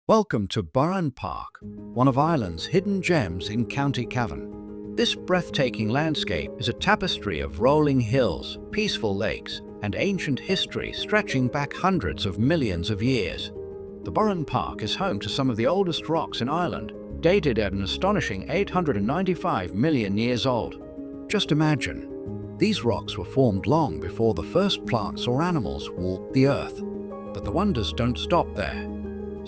Welcome to Burren Park, one of Ireland's hidden gems in County Cavan. This breathtaking landscape is a tapestry of rolling hills, peaceful lakes, and ancient history stretching back hundreds of millions of years. The Burren Park is home to some of the oldest rocks in Ireland, dated at an astonishing 895 million years old. Just imagine, these rocks were formed long before the first plants or animals walked the earth. But the wonders don't stop there.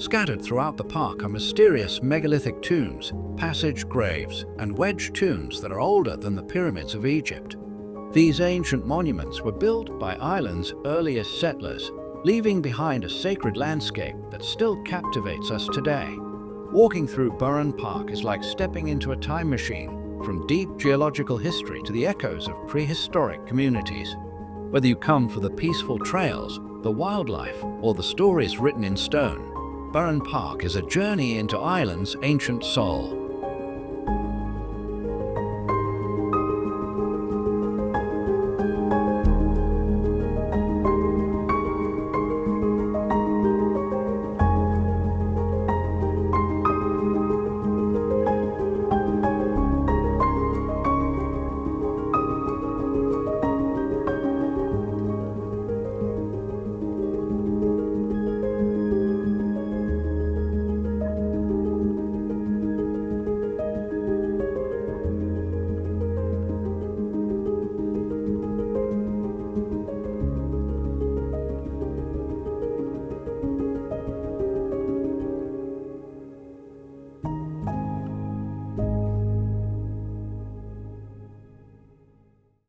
Scattered throughout the park are mysterious megalithic tombs, passage graves, and wedge tombs that are older than the pyramids of Egypt. These ancient monuments were built by Ireland's earliest settlers, leaving behind a sacred landscape that still captivates us today. Walking through Burren Park is like stepping into a time machine, from deep geological history to the echoes of prehistoric communities. Whether you come for the peaceful trails, the wildlife, or the stories written in stone, Burren Park is a journey into Ireland's ancient soul.